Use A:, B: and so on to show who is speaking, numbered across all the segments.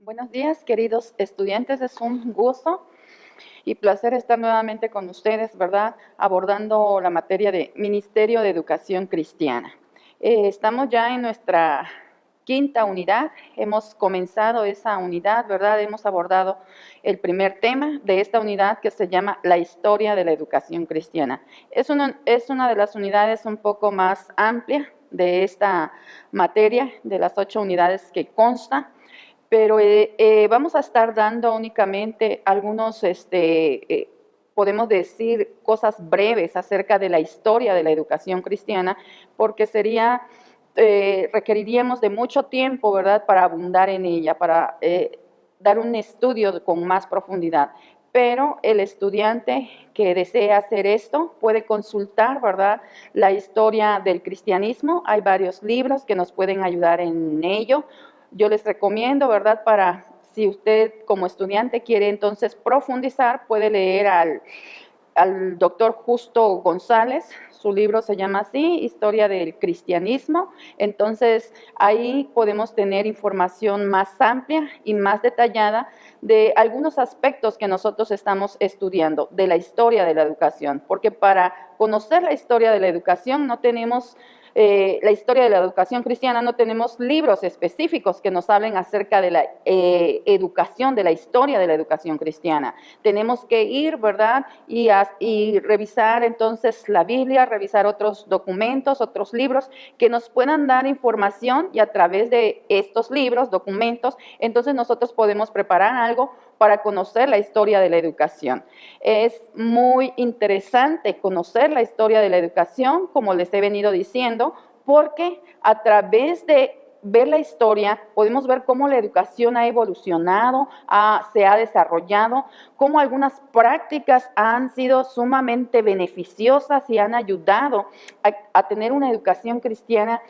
A: Buenos días, queridos estudiantes. Es un gusto y placer estar nuevamente con ustedes, ¿verdad? Abordando la materia de Ministerio de Educación Cristiana. Estamos ya en nuestra quinta unidad. Hemos comenzado esa unidad, ¿verdad? Hemos abordado el primer tema de esta unidad que se llama la historia de la educación cristiana. Es una de las unidades un poco más amplia de esta materia, de las 8 unidades que consta, pero vamos a estar dando únicamente algunos, podemos decir, cosas breves acerca de la historia de la educación cristiana, porque requeriríamos de mucho tiempo, ¿verdad?, para abundar en ella, para dar un estudio con más profundidad. Pero el estudiante que desea hacer esto puede consultar, ¿verdad?, la historia del cristianismo. Hay varios libros que nos pueden ayudar en ello. Yo les recomiendo, ¿verdad?, para si usted como estudiante quiere entonces profundizar, puede leer al doctor Justo González. Su libro se llama así, Historia del Cristianismo. Entonces, ahí podemos tener información más amplia y más detallada de algunos aspectos que nosotros estamos estudiando de la historia de la educación, porque para conocer la historia de la educación no tenemos la historia de la educación cristiana, no tenemos libros específicos que nos hablen acerca de la educación, de la historia de la educación cristiana. Tenemos que ir, ¿verdad?, y revisar entonces la Biblia, revisar otros documentos, otros libros que nos puedan dar información, y a través de estos libros, documentos, entonces nosotros podemos preparar algo para conocer la historia de la educación. Es muy interesante conocer la historia de la educación, como les he venido diciendo, porque a través de ver la historia podemos ver cómo la educación ha evolucionado, se ha desarrollado, cómo algunas prácticas han sido sumamente beneficiosas y han ayudado a tener una educación cristiana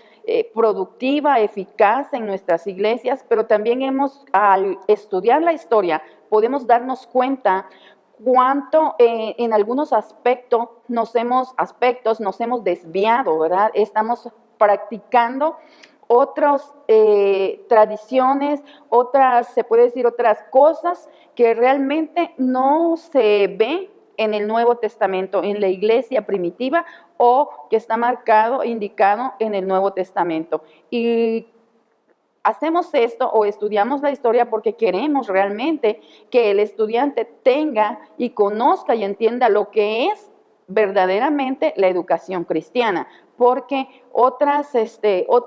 A: productiva, eficaz en nuestras iglesias, pero también al estudiar la historia, podemos darnos cuenta cuánto en algunos aspectos nos hemos desviado, ¿verdad? Estamos practicando otras tradiciones, se puede decir, otras cosas que realmente no se ven en el Nuevo Testamento, en la iglesia primitiva, o que está marcado, indicado en el Nuevo Testamento. Y hacemos esto o estudiamos la historia porque queremos realmente que el estudiante tenga y conozca y entienda lo que es verdaderamente la educación cristiana, porque otra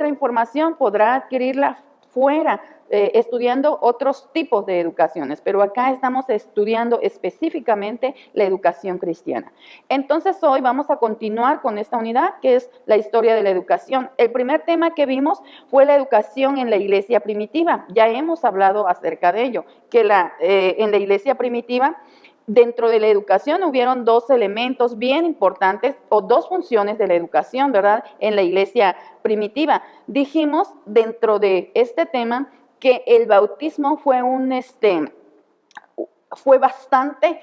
A: información podrá adquirirla fuera, estudiando otros tipos de educaciones, pero acá estamos estudiando específicamente la educación cristiana. Entonces hoy vamos a continuar con esta unidad que es la historia de la educación. El primer tema que vimos fue la educación en la iglesia primitiva. Ya hemos hablado acerca de ello, que en la iglesia primitiva, dentro de la educación hubieron dos elementos bien importantes, o dos funciones de la educación, ¿verdad?, en la iglesia primitiva. Dijimos dentro de este tema que el bautismo fue bastante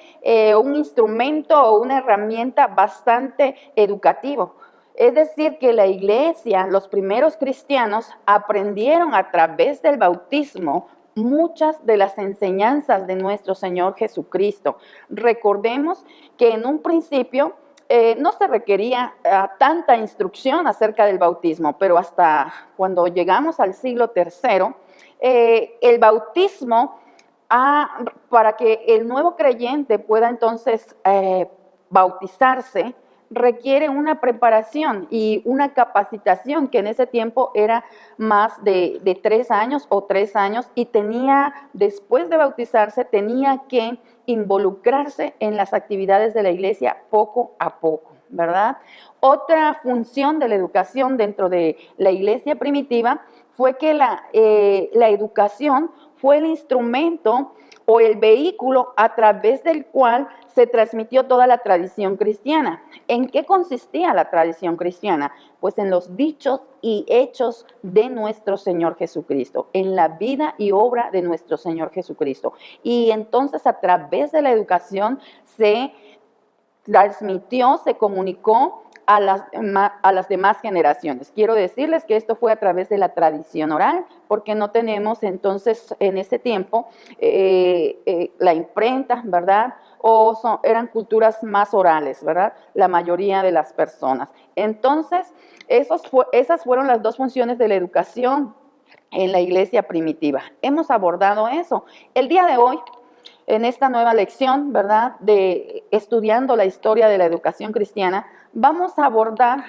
A: un instrumento o una herramienta bastante educativo. Es decir, que la iglesia, los primeros cristianos, aprendieron a través del bautismo muchas de las enseñanzas de nuestro Señor Jesucristo. Recordemos que en un principio no se requería tanta instrucción acerca del bautismo, pero hasta cuando llegamos al siglo III, el bautismo, para que el nuevo creyente pueda entonces bautizarse, requiere una preparación y una capacitación que en ese tiempo era más de 3 años o 3 años, y después de bautizarse, tenía que involucrarse en las actividades de la iglesia poco a poco, ¿verdad? Otra función de la educación dentro de la iglesia primitiva fue que la educación fue el instrumento o el vehículo a través del cual se transmitió toda la tradición cristiana. ¿En qué consistía la tradición cristiana? Pues en los dichos y hechos de nuestro Señor Jesucristo, en la vida y obra de nuestro Señor Jesucristo. Y entonces a través de la educación se transmitió, se comunicó a las demás generaciones. Quiero decirles que esto fue a través de la tradición oral, porque no tenemos entonces en ese tiempo la imprenta, ¿verdad? Eran culturas más orales, ¿verdad? La mayoría de las personas. Entonces, esas fueron las dos funciones de la educación en la iglesia primitiva. Hemos abordado eso. El día de hoy, en esta nueva lección, ¿verdad?, de estudiando la historia de la educación cristiana, vamos a abordar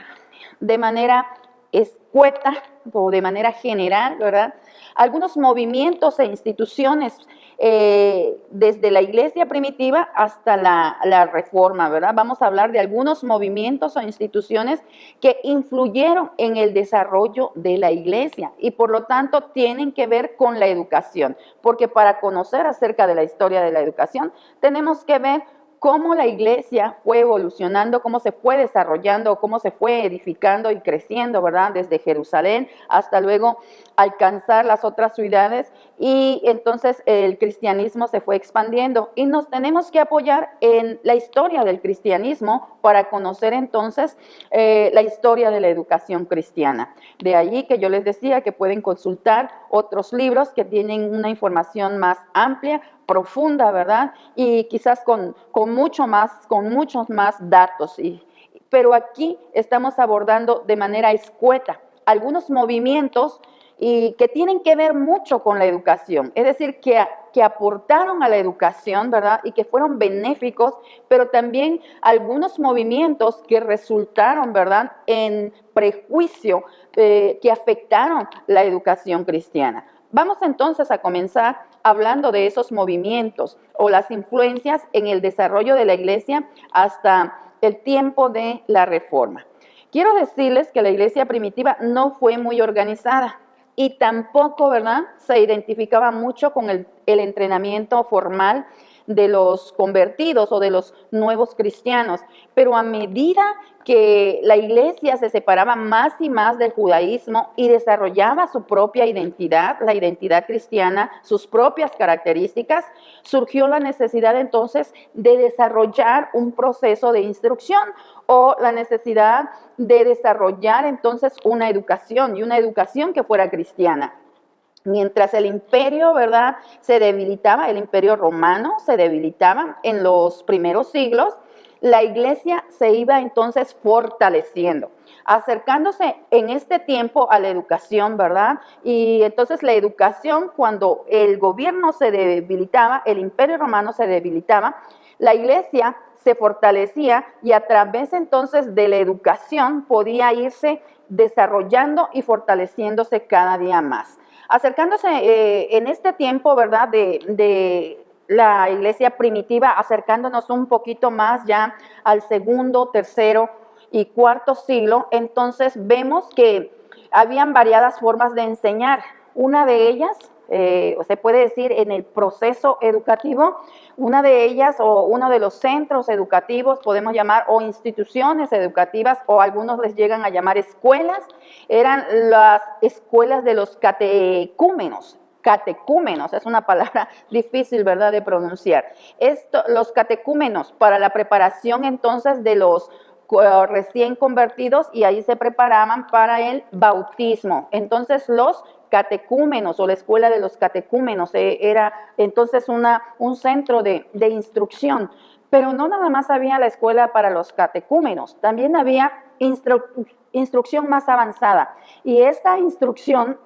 A: de manera escueta o de manera general, ¿verdad?, algunos movimientos e instituciones desde la iglesia primitiva hasta la reforma, ¿verdad? Vamos a hablar de algunos movimientos o instituciones que influyeron en el desarrollo de la iglesia y por lo tanto tienen que ver con la educación, porque para conocer acerca de la historia de la educación tenemos que ver cómo la iglesia fue evolucionando, cómo se fue desarrollando, cómo se fue edificando y creciendo, ¿verdad? Desde Jerusalén hasta luego alcanzar las otras ciudades y entonces el cristianismo se fue expandiendo y nos tenemos que apoyar en la historia del cristianismo para conocer entonces la historia de la educación cristiana. De allí que yo les decía que pueden consultar otros libros que tienen una información más amplia, profunda, ¿verdad? Y quizás con muchos más datos. Pero aquí estamos abordando de manera escueta algunos movimientos y que tienen que ver mucho con la educación, es decir, que aportaron a la educación, ¿verdad? Y que fueron benéficos, pero también algunos movimientos que resultaron, ¿verdad?, en prejuicio, que afectaron la educación cristiana. Vamos entonces a comenzar hablando de esos movimientos o las influencias en el desarrollo de la iglesia hasta el tiempo de la reforma. Quiero decirles que la iglesia primitiva no fue muy organizada y tampoco, ¿verdad?, se identificaba mucho con el entrenamiento formal de los convertidos o de los nuevos cristianos, pero a medida que la iglesia se separaba más y más del judaísmo y desarrollaba su propia identidad, la identidad cristiana, sus propias características, surgió la necesidad entonces de desarrollar un proceso de instrucción o la necesidad de desarrollar entonces una educación y una educación que fuera cristiana. Mientras el imperio, ¿verdad?, se debilitaba, el imperio romano se debilitaba en los primeros siglos, la iglesia se iba entonces fortaleciendo, acercándose en este tiempo a la educación, ¿verdad? Y entonces la educación, cuando el gobierno se debilitaba, el imperio romano se debilitaba, la iglesia se fortalecía y a través entonces de la educación podía irse desarrollando y fortaleciéndose cada día más. Acercándose en este tiempo, ¿verdad?, de la iglesia primitiva, acercándonos un poquito más ya al segundo, tercero y cuarto siglo, entonces vemos que habían variadas formas de enseñar. Una de ellas, se puede decir en el proceso educativo, una de ellas o uno de los centros educativos, podemos llamar, o instituciones educativas, o algunos les llegan a llamar escuelas, eran las escuelas de los catecúmenos. Catecúmenos, es una palabra difícil, ¿verdad?, de pronunciar. Los catecúmenos para la preparación entonces de los recién convertidos y ahí se preparaban para el bautismo. Entonces los catecúmenos o la escuela de los catecúmenos era entonces un centro de instrucción. Pero no nada más había la escuela para los catecúmenos, también había instrucción más avanzada. Y esta instrucción,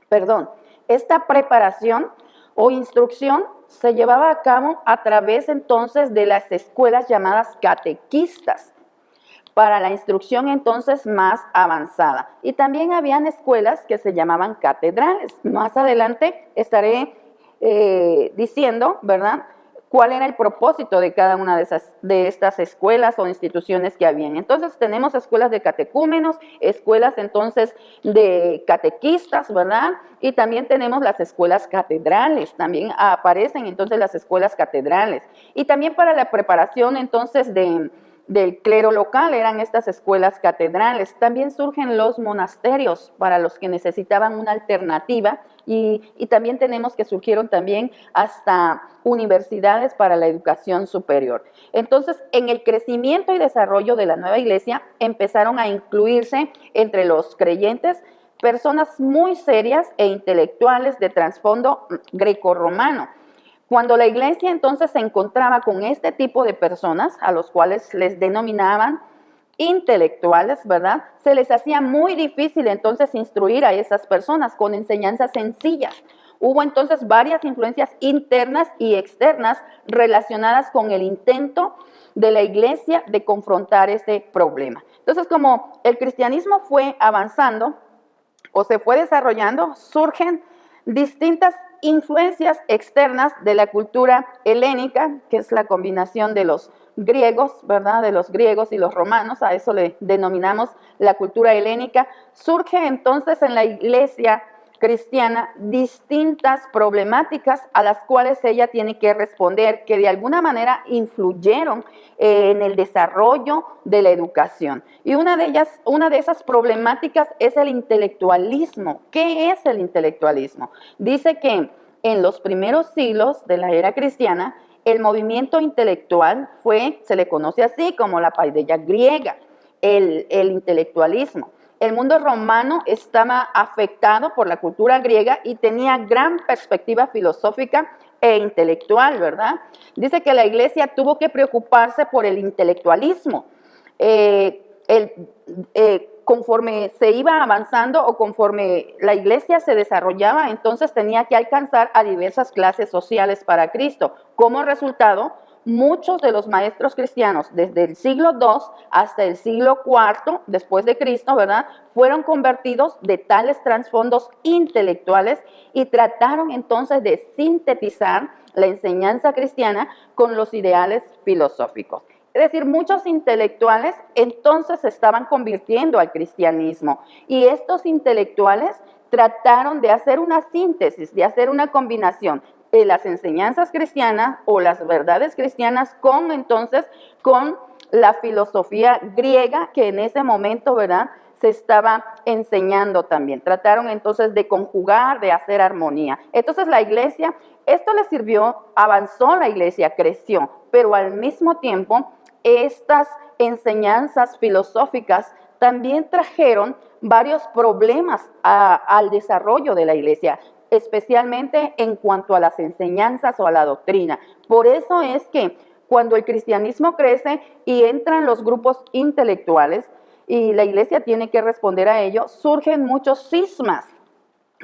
A: perdón, esta preparación o instrucción se llevaba a cabo a través entonces de las escuelas llamadas catequistas, para la instrucción entonces más avanzada. Y también habían escuelas que se llamaban catedrales. Más adelante estaré diciendo, ¿verdad?, cuál era el propósito de cada una de estas escuelas o instituciones que habían. Entonces tenemos escuelas de catecúmenos, escuelas entonces de catequistas, ¿verdad? Y también tenemos las escuelas catedrales, también aparecen entonces las escuelas catedrales. Y también para la preparación entonces del clero local, eran estas escuelas catedrales. También surgen los monasterios para los que necesitaban una alternativa y también tenemos que surgieron también hasta universidades para la educación superior. Entonces, en el crecimiento y desarrollo de la nueva iglesia empezaron a incluirse entre los creyentes personas muy serias e intelectuales de trasfondo grecorromano. Cuando la iglesia entonces se encontraba con este tipo de personas, a los cuales les denominaban intelectuales, ¿verdad? Se les hacía muy difícil entonces instruir a esas personas con enseñanzas sencillas. Hubo entonces varias influencias internas y externas relacionadas con el intento de la iglesia de confrontar este problema. Entonces, como el cristianismo fue avanzando o se fue desarrollando, surgen distintas influencias externas de la cultura helénica, que es la combinación de los griegos, ¿verdad? De los griegos y los romanos, a eso le denominamos la cultura helénica. Surge entonces en la iglesia cristiana distintas problemáticas a las cuales ella tiene que responder, que de alguna manera influyeron en el desarrollo de la educación. Y una de esas problemáticas es el intelectualismo. ¿Qué es el intelectualismo? Dice que en los primeros siglos de la era cristiana, el movimiento intelectual se le conoce así como la paideia griega, el intelectualismo. El mundo romano estaba afectado por la cultura griega y tenía gran perspectiva filosófica e intelectual, ¿verdad? Dice que la iglesia tuvo que preocuparse por el intelectualismo. Conforme se iba avanzando o conforme la iglesia se desarrollaba, entonces tenía que alcanzar a diversas clases sociales para Cristo. Como resultado, muchos de los maestros cristianos, desde el siglo II hasta el siglo IV después de Cristo, ¿verdad?, fueron convertidos de tales trasfondos intelectuales y trataron entonces de sintetizar la enseñanza cristiana con los ideales filosóficos. Es decir, muchos intelectuales entonces se estaban convirtiendo al cristianismo y estos intelectuales trataron de hacer una síntesis, de hacer una combinación de las enseñanzas cristianas o las verdades cristianas con la filosofía griega que en ese momento, ¿verdad?, se estaba enseñando también. Trataron entonces de conjugar, de hacer armonía. Entonces la iglesia, esto le sirvió, avanzó la iglesia, creció, pero al mismo tiempo estas enseñanzas filosóficas también trajeron varios problemas al desarrollo de la iglesia, especialmente en cuanto a las enseñanzas o a la doctrina. Por eso es que cuando el cristianismo crece y entran los grupos intelectuales y la iglesia tiene que responder a ello, surgen muchos cismas.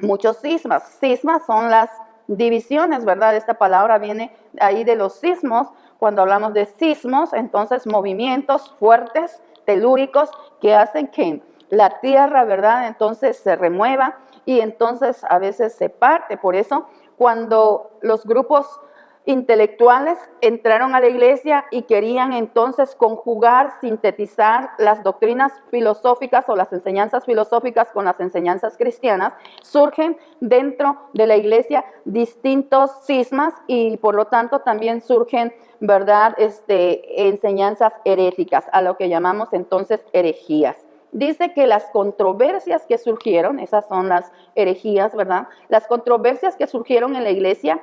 A: Muchos cismas. Cismas son las divisiones, ¿verdad? Esta palabra viene ahí de los sismos. Cuando hablamos de sismos, entonces movimientos fuertes, telúricos, que hacen que la tierra, ¿verdad?, entonces se remueva y entonces a veces se parte. Por eso, cuando los grupos intelectuales entraron a la iglesia y querían entonces conjugar, sintetizar las doctrinas filosóficas o las enseñanzas filosóficas con las enseñanzas cristianas, surgen dentro de la iglesia distintos cismas y por lo tanto también surgen, ¿verdad?, enseñanzas heréticas, a lo que llamamos entonces herejías. Dice que las controversias que surgieron, esas son las herejías, ¿verdad?, las controversias que surgieron en la iglesia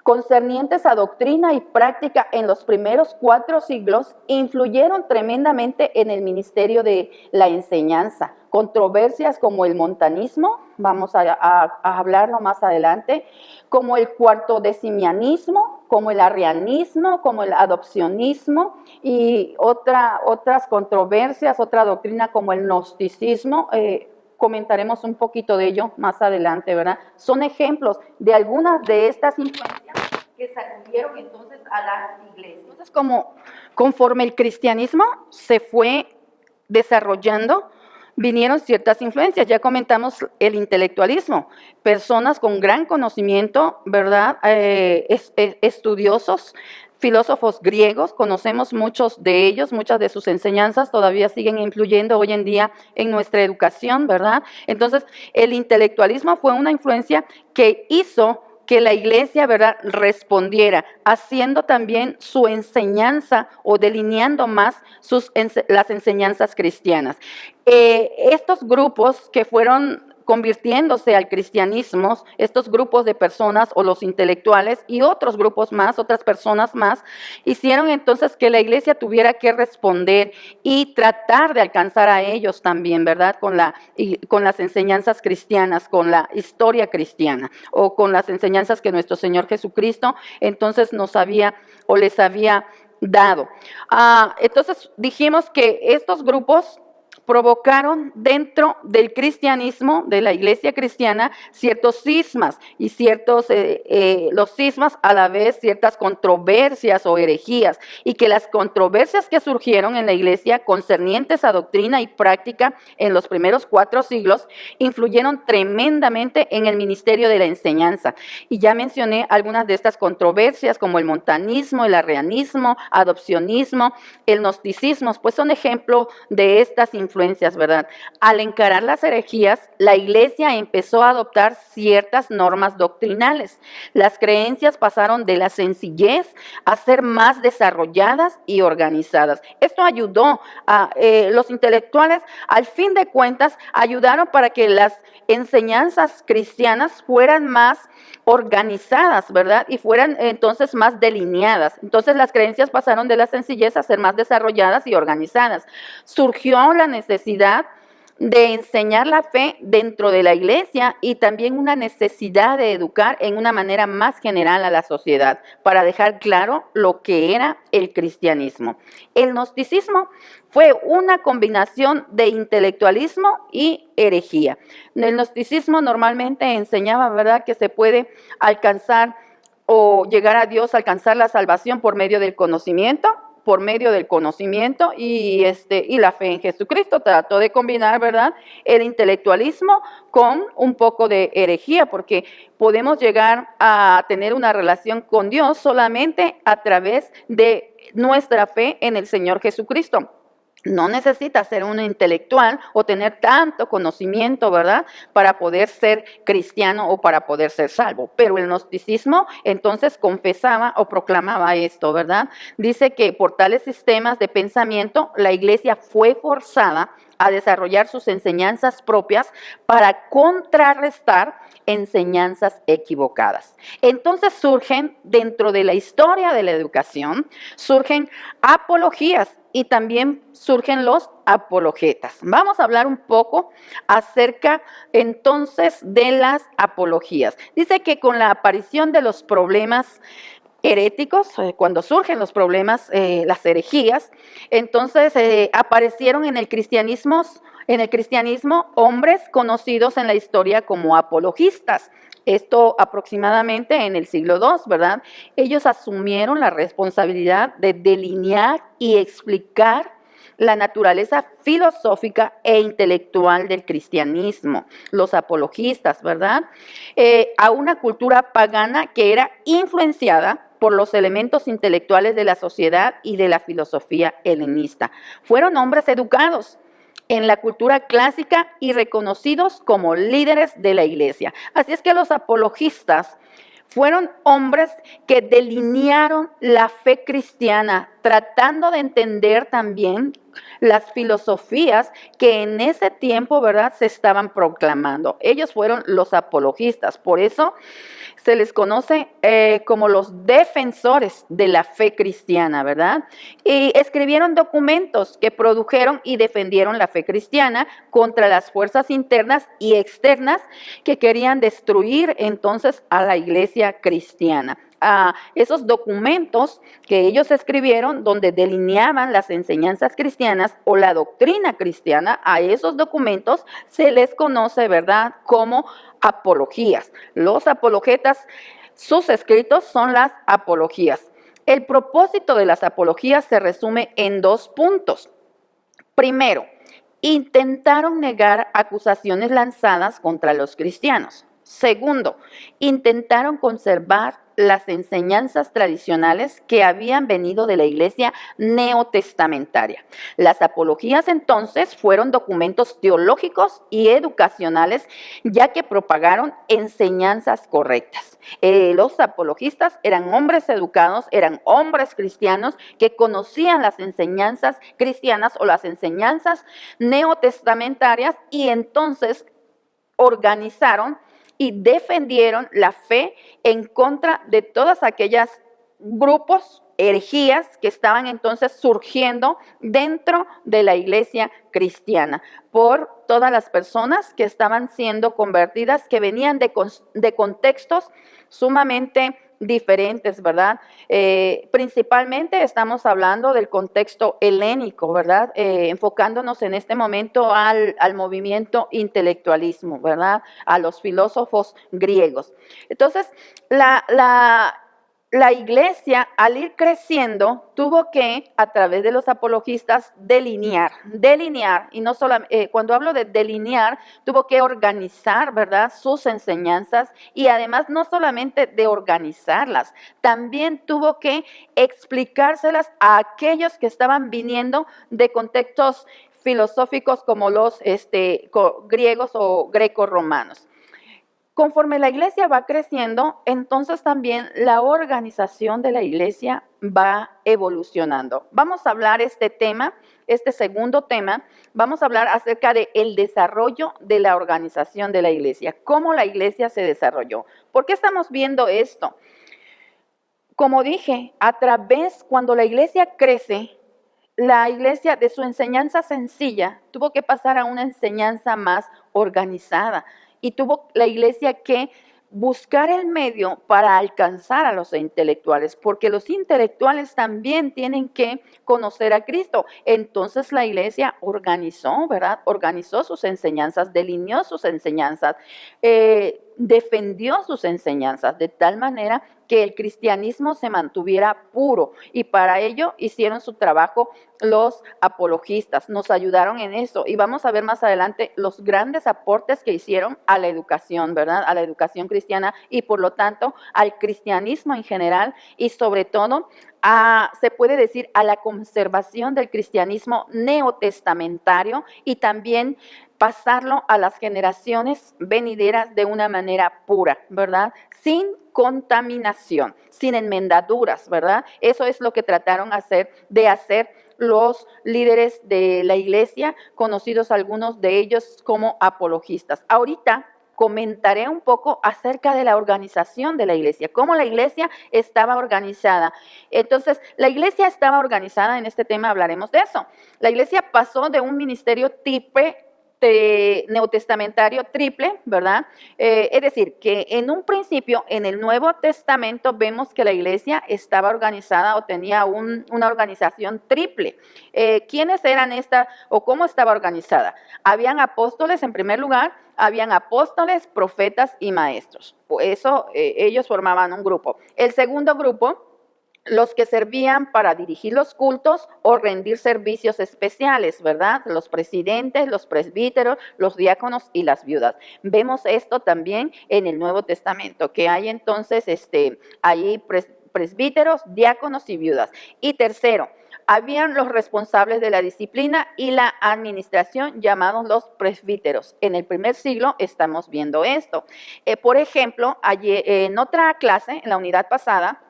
A: concernientes a doctrina y práctica en los primeros 4 siglos influyeron tremendamente en el ministerio de la enseñanza. Controversias como el montanismo, vamos a hablarlo más adelante, como el cuartodecimianismo, como el arrianismo, como el adopcionismo y otras controversias, otra doctrina como el gnosticismo. Comentaremos un poquito de ello más adelante, ¿verdad? Son ejemplos de algunas de estas influencias que sacudieron entonces a la iglesia. Entonces, conforme el cristianismo se fue desarrollando, vinieron ciertas influencias. Ya comentamos el intelectualismo, personas con gran conocimiento, ¿verdad?, estudiosos, filósofos griegos, conocemos muchos de ellos, muchas de sus enseñanzas todavía siguen influyendo hoy en día en nuestra educación, ¿verdad? Entonces, el intelectualismo fue una influencia que hizo que la iglesia, ¿verdad?, respondiera, haciendo también su enseñanza o delineando más las enseñanzas cristianas. Estos grupos que fueron convirtiéndose al cristianismo, estos grupos de personas o los intelectuales y otros grupos más, otras personas más, hicieron entonces que la iglesia tuviera que responder y tratar de alcanzar a ellos también, ¿verdad? Con las enseñanzas cristianas, con la historia cristiana o con las enseñanzas que nuestro Señor Jesucristo entonces nos había o les había dado. Entonces dijimos que estos grupos provocaron dentro del cristianismo, de la iglesia cristiana, ciertos cismas y los cismas a la vez ciertas controversias o herejías, y que las controversias que surgieron en la iglesia concernientes a doctrina y práctica en los primeros 4 siglos influyeron tremendamente en el ministerio de la enseñanza. Y ya mencioné algunas de estas controversias como el montanismo, el arrianismo, adopcionismo, el gnosticismo, pues son ejemplos de estas influencias, ¿verdad? Al encarar las herejías, la iglesia empezó a adoptar ciertas normas doctrinales. Las creencias pasaron de la sencillez a ser más desarrolladas y organizadas. Esto ayudó a los intelectuales, al fin de cuentas, ayudaron para que las enseñanzas cristianas fueran más organizadas, ¿verdad? Y fueran entonces más delineadas. Entonces las creencias pasaron de la sencillez a ser más desarrolladas y organizadas. Surgió la necesidad de enseñar la fe dentro de la iglesia y también una necesidad de educar en una manera más general a la sociedad para dejar claro lo que era el cristianismo. El gnosticismo fue una combinación de intelectualismo y herejía. El gnosticismo normalmente enseñaba, ¿verdad?, que se puede alcanzar o llegar a Dios, alcanzar la salvación por medio del conocimiento y la fe en Jesucristo. Trató de combinar, ¿verdad?, el intelectualismo con un poco de herejía, porque podemos llegar a tener una relación con Dios solamente a través de nuestra fe en el Señor Jesucristo. No necesita ser un intelectual o tener tanto conocimiento, ¿verdad?, para poder ser cristiano o para poder ser salvo. Pero el gnosticismo entonces confesaba o proclamaba esto, ¿verdad? Dice que por tales sistemas de pensamiento la iglesia fue forzada a desarrollar sus enseñanzas propias para contrarrestar enseñanzas equivocadas. Entonces surgen dentro de la historia de la educación, surgen apologías y también surgen los apologetas. Vamos a hablar un poco acerca entonces de las apologías. Dice que con la aparición de los problemas heréticos, cuando surgen los problemas, las herejías, entonces aparecieron en el cristianismo hombres conocidos en la historia como apologistas. Esto aproximadamente en el siglo II, ¿verdad? Ellos asumieron la responsabilidad de delinear y explicar la naturaleza filosófica e intelectual del cristianismo, los apologistas, ¿verdad? A una cultura pagana que era influenciada por los elementos intelectuales de la sociedad y de la filosofía helenista. Fueron hombres educados en la cultura clásica y reconocidos como líderes de la iglesia. Así es que los apologistas fueron hombres que delinearon la fe cristiana, tratando de entender también las filosofías que en ese tiempo, ¿verdad?, se estaban proclamando. Ellos fueron los apologistas, por eso se les conoce como los defensores de la fe cristiana, ¿verdad? Y escribieron documentos que produjeron y defendieron la fe cristiana contra las fuerzas internas y externas que querían destruir entonces a la iglesia cristiana. Esos documentos que ellos escribieron donde delineaban las enseñanzas cristianas o la doctrina cristiana, a esos documentos se les conoce, ¿verdad?, como apologías. Los apologetas, sus escritos son las apologías. El propósito de las apologías se resume en 2 puntos. Primero, intentaron negar acusaciones lanzadas contra los cristianos. Segundo, intentaron conservar las enseñanzas tradicionales que habían venido de la iglesia neotestamentaria. Las apologías entonces fueron documentos teológicos y educacionales, ya que propagaron enseñanzas correctas. Los apologistas eran hombres educados, eran hombres cristianos que conocían las enseñanzas cristianas o las enseñanzas neotestamentarias, y entonces organizaron y defendieron la fe en contra de todas aquellas grupos, herejías que estaban entonces surgiendo dentro de la iglesia cristiana, por todas las personas que estaban siendo convertidas, que venían de contextos sumamente diferentes, ¿verdad? Principalmente estamos hablando del contexto helénico, ¿verdad? Enfocándonos en este momento al movimiento intelectualismo, ¿verdad? A los filósofos griegos. Entonces, la iglesia, al ir creciendo, tuvo que, a través de los apologistas, delinear, y no solamente, cuando hablo de delinear, tuvo que organizar, ¿verdad?, sus enseñanzas, y además no solamente de organizarlas, también tuvo que explicárselas a aquellos que estaban viniendo de contextos filosóficos como los griegos o greco-romanos. Conforme la iglesia va creciendo, entonces también la organización de la iglesia va evolucionando. Vamos a hablar este segundo tema, vamos a hablar acerca del desarrollo de la organización de la iglesia, cómo la iglesia se desarrolló. ¿Por qué estamos viendo esto? Como dije, cuando la iglesia crece, la iglesia de su enseñanza sencilla tuvo que pasar a una enseñanza más organizada, y tuvo la iglesia que buscar el medio para alcanzar a los intelectuales, porque los intelectuales también tienen que conocer a Cristo. Entonces la iglesia organizó, ¿verdad? Organizó sus enseñanzas, delineó sus enseñanzas, defendió sus enseñanzas de tal manera que el cristianismo se mantuviera puro, y para ello hicieron su trabajo los apologistas, nos ayudaron en eso, y vamos a ver más adelante los grandes aportes que hicieron a la educación, ¿verdad? A la educación cristiana, y por lo tanto al cristianismo en general, y sobre todo se puede decir a la conservación del cristianismo neotestamentario, y también pasarlo a las generaciones venideras de una manera pura, ¿verdad? Sin contaminación, sin enmendaduras, ¿verdad? Eso es lo que trataron de hacer los líderes de la iglesia, conocidos algunos de ellos como apologistas. Ahorita comentaré un poco acerca de la organización de la iglesia, cómo la iglesia estaba organizada. Entonces, la iglesia estaba organizada, en este tema hablaremos de eso. La iglesia pasó de un ministerio neotestamentario triple, ¿verdad? Es decir, que en un principio, en el Nuevo Testamento, vemos que la iglesia estaba organizada o tenía una organización triple. ¿Quiénes eran o cómo estaba organizada? Habían apóstoles en primer lugar, habían apóstoles, profetas y maestros. Por eso ellos formaban un grupo. El segundo grupo, los que servían para dirigir los cultos o rendir servicios especiales, ¿verdad? Los presidentes, los presbíteros, los diáconos y las viudas. Vemos esto también en el Nuevo Testamento, que hay entonces allí presbíteros, diáconos y viudas. Y tercero, habían los responsables de la disciplina y la administración, llamados los presbíteros. En el primer siglo estamos viendo esto. Por ejemplo, ayer, en otra clase, en la unidad pasada,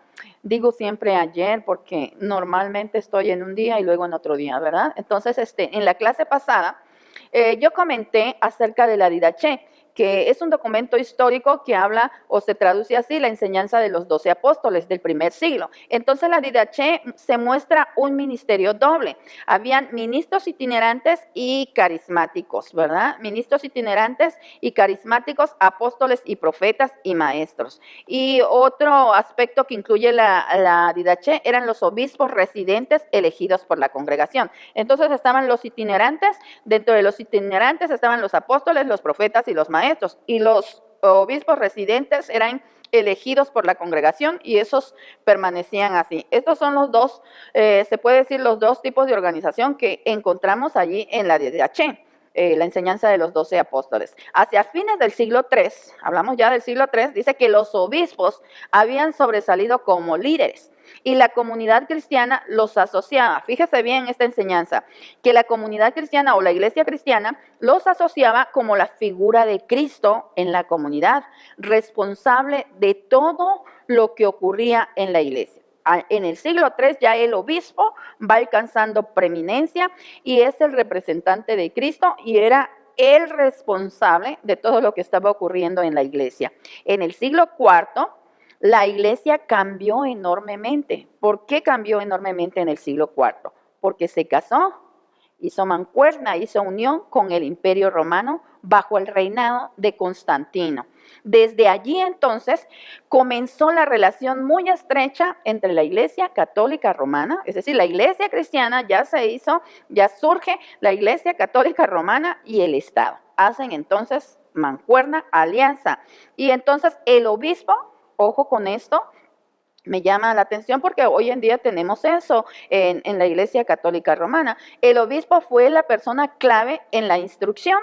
A: digo siempre ayer porque normalmente estoy en un día y luego en otro día, ¿verdad? Entonces, en la clase pasada, yo comenté acerca de la Didaché, que es un documento histórico que habla, o se traduce así, la enseñanza de los 12 apóstoles del primer siglo. Entonces la Didaché se muestra un ministerio doble. Habían ministros itinerantes y carismáticos, ¿verdad? Ministros itinerantes y carismáticos, apóstoles y profetas y maestros. Y otro aspecto que incluye la Didaché eran los obispos residentes elegidos por la congregación. Entonces estaban los itinerantes, dentro de los itinerantes estaban los apóstoles, los profetas y los maestros, y los obispos residentes eran elegidos por la congregación, y esos permanecían así. Estos son los dos, se puede decir, los dos tipos de organización que encontramos allí en la Didaché. la enseñanza de los 12 apóstoles. Hacia fines del siglo III, hablamos ya del siglo III, dice que los obispos habían sobresalido como líderes y la comunidad cristiana los asociaba. Fíjese bien esta enseñanza, que la comunidad cristiana o la iglesia cristiana los asociaba como la figura de Cristo en la comunidad, responsable de todo lo que ocurría en la iglesia. En el siglo III ya el obispo va alcanzando preeminencia y es el representante de Cristo y era el responsable de todo lo que estaba ocurriendo en la iglesia. En el siglo IV, la iglesia cambió enormemente. ¿Por qué cambió enormemente en el siglo IV? Porque se casó, hizo mancuerna, hizo unión con el Imperio Romano bajo el reinado de Constantino. Desde allí entonces comenzó la relación muy estrecha entre la Iglesia Católica Romana, es decir, la Iglesia Cristiana ya se hizo, ya surge la Iglesia Católica Romana y el Estado. Hacen entonces mancuerna, alianza. Y entonces el obispo, ojo con esto, me llama la atención porque hoy en día tenemos eso en la Iglesia Católica Romana. El obispo fue la persona clave en la instrucción.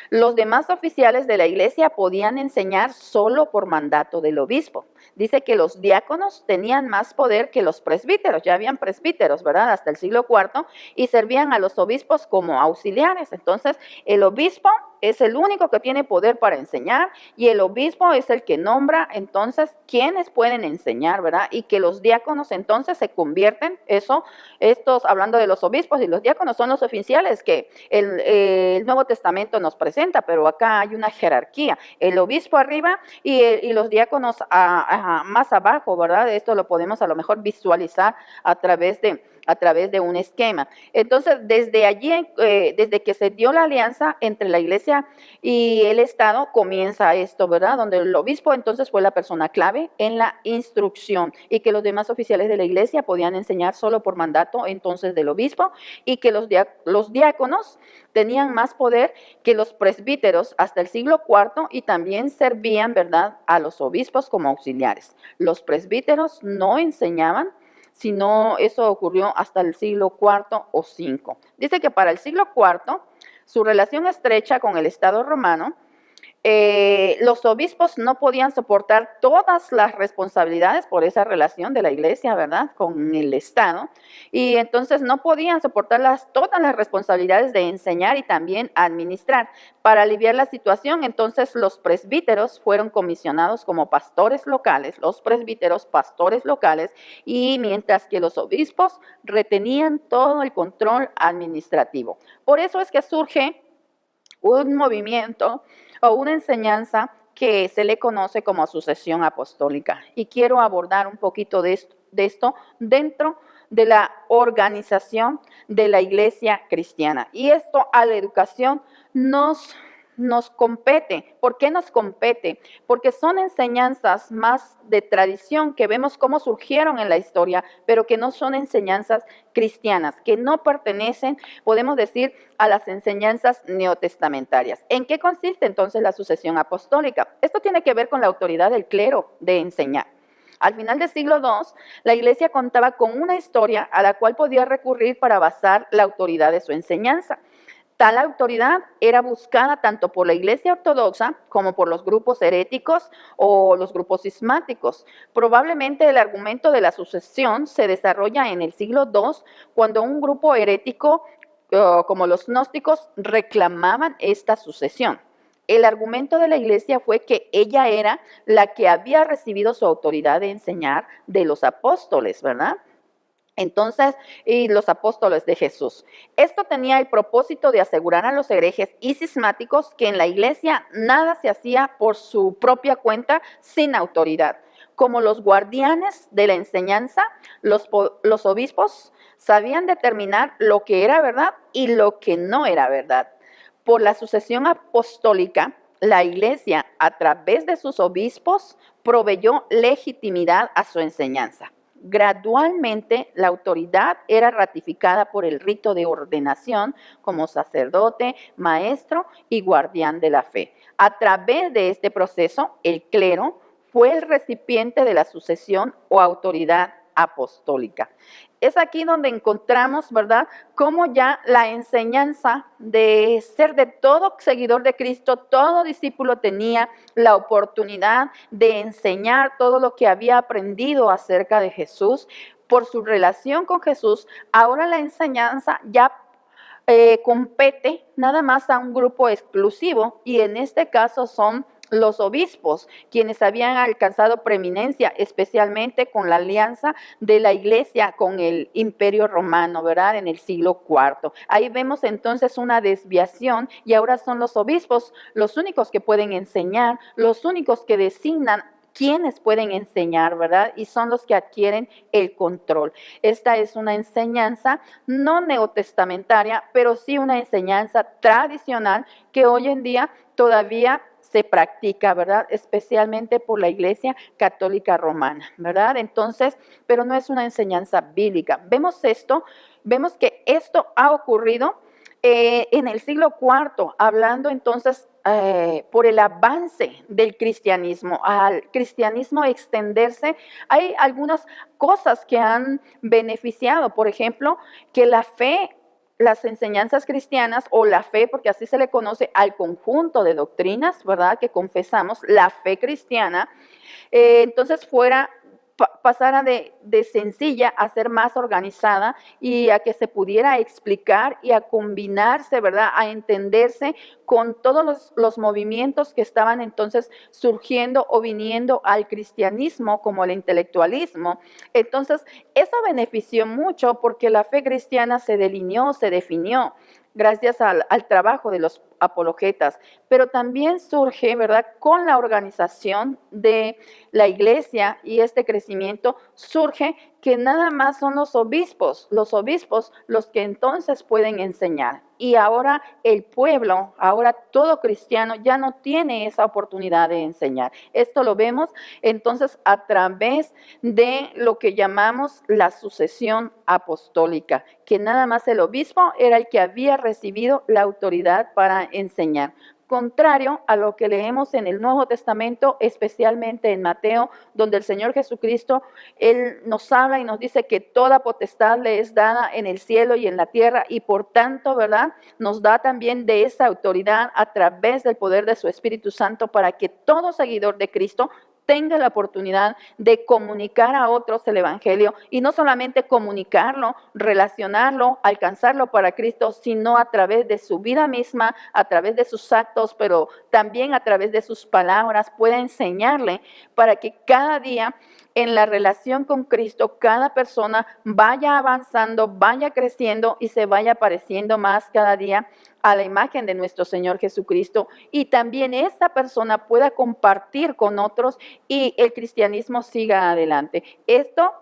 A: Los demás oficiales de la iglesia podían enseñar solo por mandato del obispo. Dice que los diáconos tenían más poder que los presbíteros. Ya habían presbíteros, ¿verdad? Hasta el siglo IV y servían a los obispos como auxiliares. Entonces, el obispo es el único que tiene poder para enseñar y el obispo es el que nombra entonces quienes pueden enseñar, ¿verdad? Y que los diáconos entonces se convierten, estos hablando de los obispos y los diáconos son los oficiales que el Nuevo Testamento nos presenta, pero acá hay una jerarquía, el obispo arriba y los diáconos más abajo, ¿verdad? Esto lo podemos a lo mejor visualizar a través de un esquema. Entonces, desde allí, desde que se dio la alianza entre la iglesia y el Estado, comienza esto, ¿verdad? Donde el obispo entonces fue la persona clave en la instrucción y que los demás oficiales de la iglesia podían enseñar solo por mandato entonces del obispo y que los diáconos tenían más poder que los presbíteros hasta el siglo IV y también servían, ¿verdad?, a los obispos como auxiliares. Los presbíteros no enseñaban, sino eso ocurrió hasta el siglo IV o V. Dice que para el siglo IV, su relación estrecha con el Estado romano, los obispos no podían soportar todas las responsabilidades por esa relación de la iglesia, ¿verdad?, con el Estado, y entonces no podían soportar todas las responsabilidades de enseñar y también administrar. Para aliviar la situación, entonces los presbíteros fueron comisionados como pastores locales, los presbíteros pastores locales, y mientras que los obispos retenían todo el control administrativo. Por eso es que surge un movimiento o una enseñanza que se le conoce como sucesión apostólica. Y quiero abordar un poquito de esto dentro de la organización de la iglesia cristiana. Y esto a la educación nos compete. ¿Por qué nos compete? Porque son enseñanzas más de tradición que vemos cómo surgieron en la historia, pero que no son enseñanzas cristianas, que no pertenecen, podemos decir, a las enseñanzas neotestamentarias. ¿En qué consiste entonces la sucesión apostólica? Esto tiene que ver con la autoridad del clero de enseñar. Al final del siglo II, la iglesia contaba con una historia a la cual podía recurrir para basar la autoridad de su enseñanza. Tal autoridad era buscada tanto por la iglesia ortodoxa como por los grupos heréticos o los grupos cismáticos. Probablemente el argumento de la sucesión se desarrolla en el siglo II, cuando un grupo herético como los gnósticos reclamaban esta sucesión. El argumento de la iglesia fue que ella era la que había recibido su autoridad de enseñar de los apóstoles, ¿verdad? Entonces, y los apóstoles de Jesús. Esto tenía el propósito de asegurar a los herejes y cismáticos que en la iglesia nada se hacía por su propia cuenta sin autoridad. Como los guardianes de la enseñanza, los obispos sabían determinar lo que era verdad y lo que no era verdad. Por la sucesión apostólica, la iglesia, a través de sus obispos, proveyó legitimidad a su enseñanza. Gradualmente, la autoridad era ratificada por el rito de ordenación como sacerdote, maestro y guardián de la fe. A través de este proceso, el clero fue el recipiente de la sucesión o autoridad apostólica. Es aquí donde encontramos, ¿verdad?, cómo ya la enseñanza de ser de todo seguidor de Cristo, todo discípulo tenía la oportunidad de enseñar todo lo que había aprendido acerca de Jesús. Por su relación con Jesús, ahora la enseñanza ya compete nada más a un grupo exclusivo, y en este caso son los obispos, quienes habían alcanzado preeminencia, especialmente con la alianza de la Iglesia con el Imperio Romano, ¿verdad? En el siglo IV. Ahí vemos entonces una desviación, y ahora son los obispos los únicos que pueden enseñar, los únicos que designan quienes pueden enseñar, ¿verdad? Y son los que adquieren el control. Esta es una enseñanza no neotestamentaria, pero sí una enseñanza tradicional que hoy en día todavía se practica, ¿verdad? Especialmente por la Iglesia Católica Romana, ¿verdad? Entonces, pero no es una enseñanza bíblica. Vemos que esto ha ocurrido en el siglo IV, hablando entonces por el avance del cristianismo, al cristianismo extenderse. Hay algunas cosas que han beneficiado, por ejemplo, que la fe, las enseñanzas cristianas, o la fe, porque así se le conoce al conjunto de doctrinas, ¿verdad?, que confesamos, la fe cristiana, entonces pasara de sencilla a ser más organizada, y a que se pudiera explicar y a combinarse, ¿verdad?, a entenderse con todos los movimientos que estaban entonces surgiendo o viniendo al cristianismo, como el intelectualismo. Entonces, eso benefició mucho porque la fe cristiana se delineó, se definió gracias al trabajo de los apologetas, pero también surge, ¿verdad?, con la organización de la Iglesia, y este crecimiento surge que nada más son los obispos los que entonces pueden enseñar. Y ahora el pueblo, ahora todo cristiano ya no tiene esa oportunidad de enseñar. Esto lo vemos entonces a través de lo que llamamos la sucesión apostólica, que nada más el obispo era el que había recibido la autoridad para enseñar. Contrario a lo que leemos en el Nuevo Testamento, especialmente en Mateo, donde el Señor Jesucristo, Él nos habla y nos dice que toda potestad le es dada en el cielo y en la tierra, y por tanto, ¿verdad?, nos da también de esa autoridad a través del poder de su Espíritu Santo, para que todo seguidor de Cristo tenga la oportunidad de comunicar a otros el Evangelio, y no solamente comunicarlo, relacionarlo, alcanzarlo para Cristo, sino a través de su vida misma, a través de sus actos, pero también a través de sus palabras, pueda enseñarle, para que cada día en la relación con Cristo, cada persona vaya avanzando, vaya creciendo y se vaya pareciendo más cada día a la imagen de nuestro Señor Jesucristo, y también esa persona pueda compartir con otros y el cristianismo siga adelante. Esto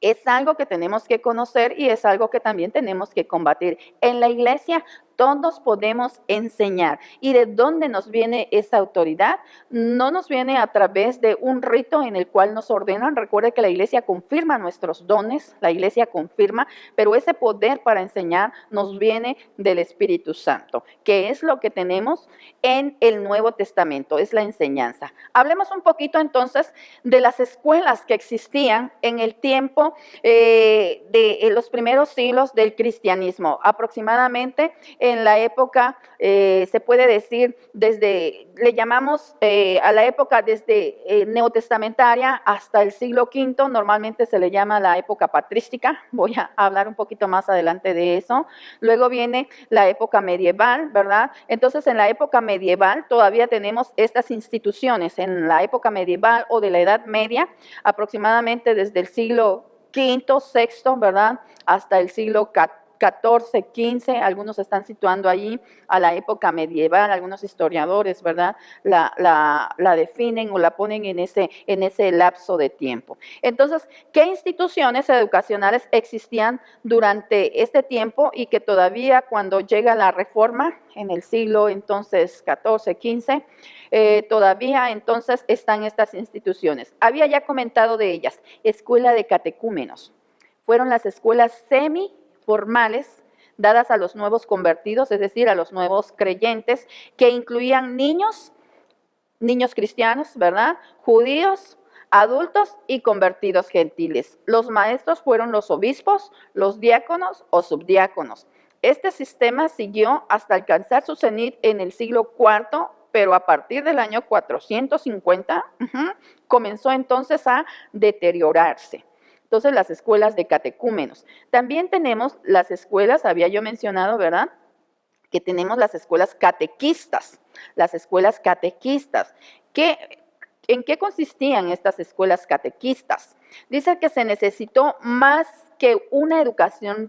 A: es algo que tenemos que conocer, y es algo que también tenemos que combatir. En la iglesia todos podemos enseñar. ¿Y de dónde nos viene esa autoridad? No nos viene a través de un rito en el cual nos ordenan. Recuerde que la iglesia confirma nuestros dones, la iglesia confirma, pero ese poder para enseñar nos viene del Espíritu Santo, que es lo que tenemos en el Nuevo Testamento, es la enseñanza. Hablemos un poquito entonces de las escuelas que existían en el tiempo de los primeros siglos del cristianismo. Aproximadamente en la época, se puede decir, le llamamos a la época desde neotestamentaria hasta el siglo V, normalmente se le llama la época patrística. Voy a hablar un poquito más adelante de eso. Luego viene la época medieval, ¿verdad? Entonces, en la época medieval todavía tenemos estas instituciones. En la época medieval o de la Edad Media, aproximadamente desde el siglo V, VI, ¿verdad?, hasta el siglo XIV, XV, algunos están situando allí a la época medieval, algunos historiadores, ¿verdad?, la definen o la ponen en ese lapso de tiempo. Entonces, ¿qué instituciones educacionales existían durante este tiempo y que todavía cuando llega la Reforma en el siglo entonces XIV, XV, todavía entonces están estas instituciones? Había ya comentado de ellas: escuela de catecúmenos. Fueron las escuelas formales dadas a los nuevos convertidos, es decir, a los nuevos creyentes, que incluían niños cristianos, ¿verdad?, judíos, adultos y convertidos gentiles. Los maestros fueron los obispos, los diáconos o subdiáconos. Este sistema siguió hasta alcanzar su cenit en el siglo IV, pero a partir del año 450 comenzó entonces a deteriorarse. Entonces, las escuelas de catecúmenos. También tenemos las escuelas, había yo mencionado, ¿verdad?, que tenemos las escuelas catequistas. Las escuelas catequistas. ¿En qué consistían estas escuelas catequistas? Dice que se necesitó más que una educación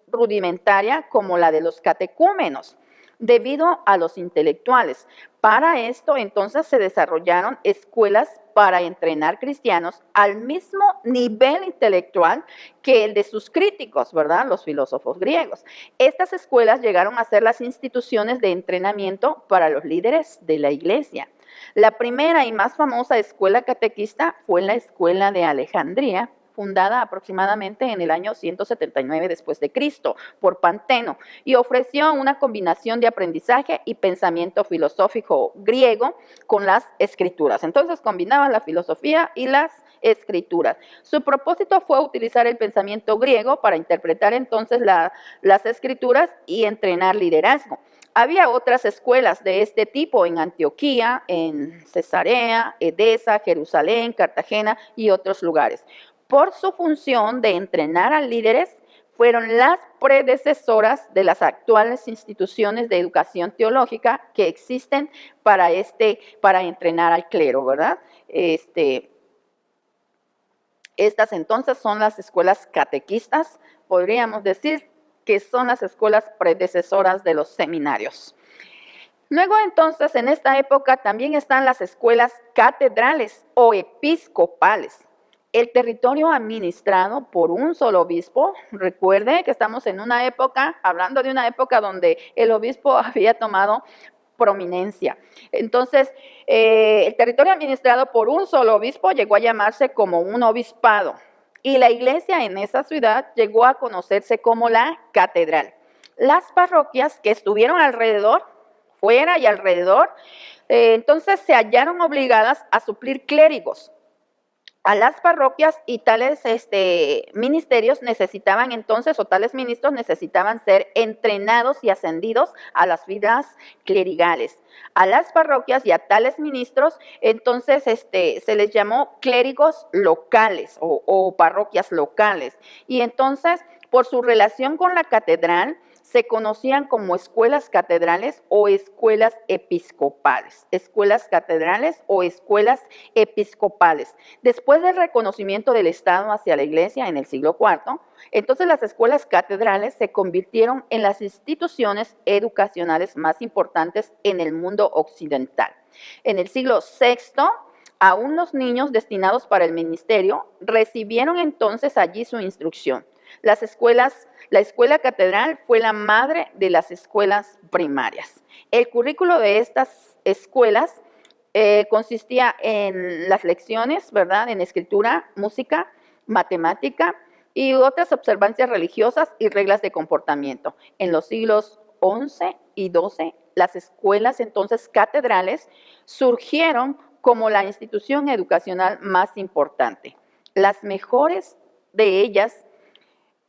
A: rudimentaria como la de los catecúmenos, debido a los intelectuales. Para esto, entonces, se desarrollaron escuelas para entrenar cristianos al mismo nivel intelectual que el de sus críticos, ¿verdad?, los filósofos griegos. Estas escuelas llegaron a ser las instituciones de entrenamiento para los líderes de la iglesia. La primera y más famosa escuela catequista fue la Escuela de Alejandría, fundada aproximadamente en el año 179 después de Cristo por Panteno, y ofreció una combinación de aprendizaje y pensamiento filosófico griego con las escrituras. Entonces combinaban la filosofía y las escrituras. Su propósito fue utilizar el pensamiento griego para interpretar entonces las escrituras y entrenar liderazgo. Había otras escuelas de este tipo en Antioquía, en Cesarea, Edesa, Jerusalén, Cartagena y otros lugares. Por su función de entrenar a líderes, fueron las predecesoras de las actuales instituciones de educación teológica que existen para entrenar al clero, ¿verdad? Estas entonces son las escuelas catequistas, podríamos decir que son las escuelas predecesoras de los seminarios. Luego entonces en esta época también están las escuelas catedrales o episcopales. El territorio administrado por un solo obispo, recuerde que estamos en una época, hablando de una época donde el obispo había tomado prominencia. Entonces, el territorio administrado por un solo obispo llegó a llamarse como un obispado. Y la iglesia en esa ciudad llegó a conocerse como la catedral. Las parroquias que estuvieron alrededor, fuera y alrededor, entonces se hallaron obligadas a suplir clérigos a las parroquias y tales ministerios necesitaban entonces, o tales ministros necesitaban ser entrenados y ascendidos a las vidas clerigales. A las parroquias y a tales ministros, entonces se les llamó clérigos locales o parroquias locales. Y entonces, por su relación con la catedral, se conocían como escuelas catedrales o escuelas episcopales. Escuelas catedrales o escuelas episcopales. Después del reconocimiento del Estado hacia la Iglesia en el siglo IV, entonces las escuelas catedrales se convirtieron en las instituciones educacionales más importantes en el mundo occidental. En el siglo VI, aún los niños destinados para el ministerio recibieron entonces allí su instrucción. La escuela catedral fue la madre de las escuelas primarias. El currículo de estas escuelas consistía en las lecciones, ¿verdad?, en escritura, música, matemática y otras observancias religiosas y reglas de comportamiento. En los siglos XI y XII, las escuelas entonces catedrales surgieron como la institución educacional más importante. Las mejores de ellas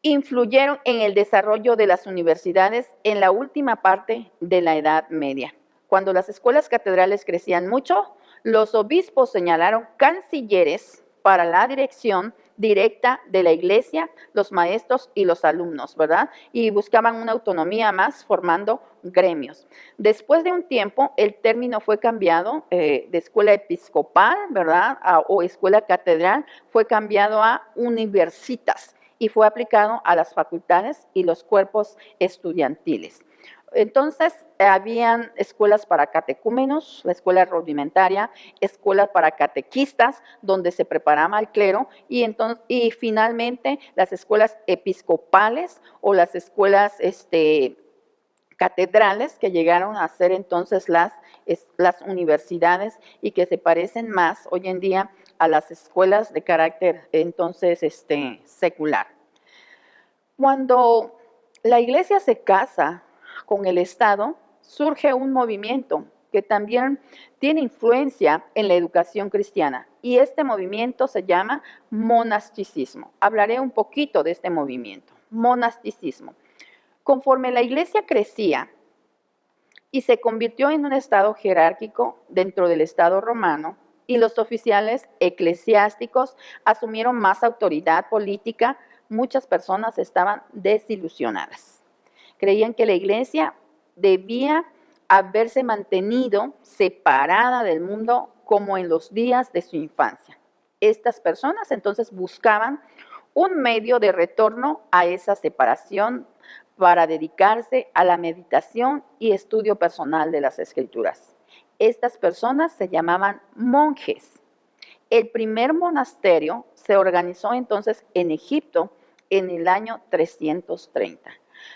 A: influyeron en el desarrollo de las universidades en la última parte de la Edad Media. Cuando las escuelas catedrales crecían mucho, los obispos señalaron cancilleres para la dirección directa de la iglesia, los maestros y los alumnos, ¿verdad? Y buscaban una autonomía más formando gremios. Después de un tiempo, el término fue cambiado de escuela episcopal, ¿verdad?, o escuela catedral, fue cambiado a universitas y fue aplicado a las facultades y los cuerpos estudiantiles. Entonces, habían escuelas para catecúmenos, la escuela rudimentaria, escuelas para catequistas, donde se preparaba al clero, y finalmente las escuelas episcopales o las escuelas catedrales, que llegaron a ser entonces las universidades y que se parecen más hoy en día a las escuelas de carácter entonces secular. Cuando la iglesia se casa con el Estado, surge un movimiento que también tiene influencia en la educación cristiana. Y este movimiento se llama monasticismo. Hablaré un poquito de este movimiento, monasticismo. Conforme la iglesia crecía y se convirtió en un estado jerárquico dentro del estado romano, y los oficiales eclesiásticos asumieron más autoridad política, muchas personas estaban desilusionadas. Creían que la iglesia debía haberse mantenido separada del mundo como en los días de su infancia. Estas personas entonces buscaban un medio de retorno a esa separación para dedicarse a la meditación y estudio personal de las Escrituras. Estas personas se llamaban monjes. El primer monasterio se organizó entonces en Egipto en el año 330.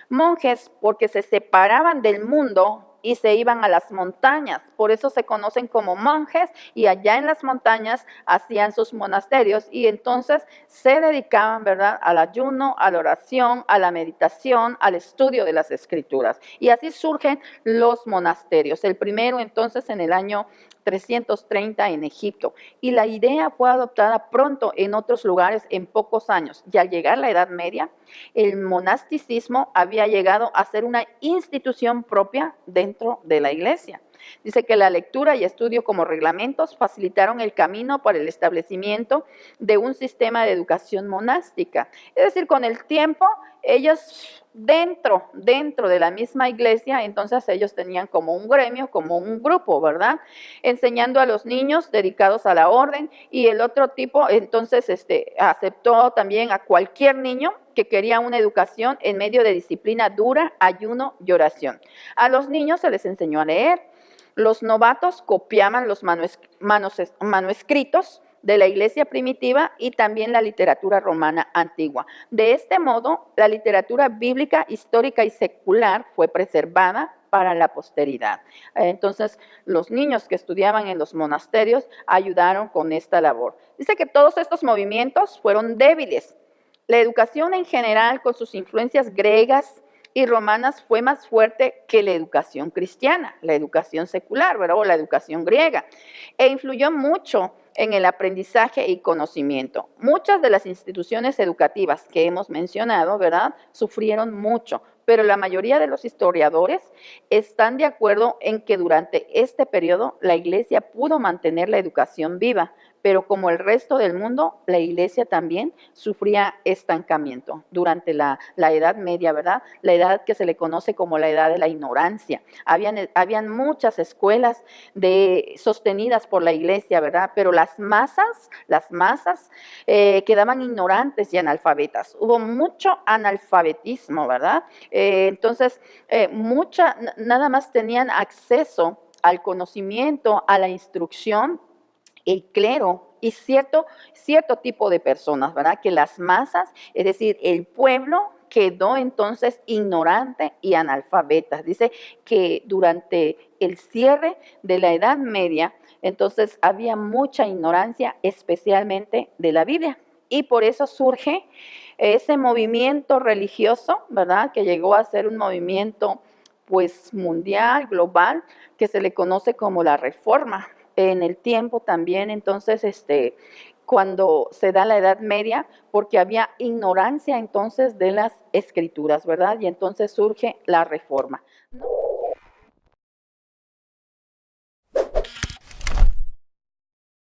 A: Monjes porque se separaban del mundo y se iban a las montañas, por eso se conocen como monjes, y allá en las montañas hacían sus monasterios y entonces se dedicaban, ¿verdad?, al ayuno, a la oración, a la meditación, al estudio de las Escrituras. Y así surgen los monasterios. El primero entonces en el año 330 en Egipto, y la idea fue adoptada pronto en otros lugares en pocos años, y al llegar la Edad Media, el monasticismo había llegado a ser una institución propia dentro de la iglesia. Dice que la lectura y estudio como reglamentos facilitaron el camino para el establecimiento de un sistema de educación monástica. Es decir, con el tiempo, ellos dentro de la misma iglesia, entonces ellos tenían como un gremio, como un grupo, ¿verdad?, enseñando a los niños dedicados a la orden, y el otro tipo entonces aceptó también a cualquier niño que quería una educación en medio de disciplina dura, ayuno y oración. A los niños se les enseñó a leer. Los novatos copiaban los manuscritos de la iglesia primitiva y también la literatura romana antigua. De este modo, la literatura bíblica, histórica y secular fue preservada para la posteridad. Entonces, los niños que estudiaban en los monasterios ayudaron con esta labor. Dice que todos estos movimientos fueron débiles. La educación en general, con sus influencias griegas y romanas, fue más fuerte que la educación cristiana, la educación secular, ¿verdad?, o la educación griega, e influyó mucho en el aprendizaje y conocimiento. Muchas de las instituciones educativas que hemos mencionado, ¿verdad?, sufrieron mucho, pero la mayoría de los historiadores están de acuerdo en que durante este periodo la iglesia pudo mantener la educación viva, pero como el resto del mundo, la iglesia también sufría estancamiento durante la Edad Media, ¿verdad? La edad que se le conoce como la edad de la ignorancia. Habían muchas escuelas sostenidas por la iglesia, ¿verdad? Pero las masas quedaban ignorantes y analfabetas. Hubo mucho analfabetismo, ¿verdad? Entonces, nada más tenían acceso al conocimiento, a la instrucción, el clero y cierto tipo de personas, ¿verdad? Que las masas, es decir, el pueblo, quedó entonces ignorante y analfabeta. Dice que durante el cierre de la Edad Media, entonces había mucha ignorancia, especialmente de la Biblia. Y por eso surge ese movimiento religioso, ¿verdad?, que llegó a ser un movimiento pues mundial, global, que se le conoce como la Reforma. En el tiempo también, entonces, cuando se da la Edad Media, porque había ignorancia entonces de las Escrituras, ¿verdad? Y entonces surge la Reforma, ¿no?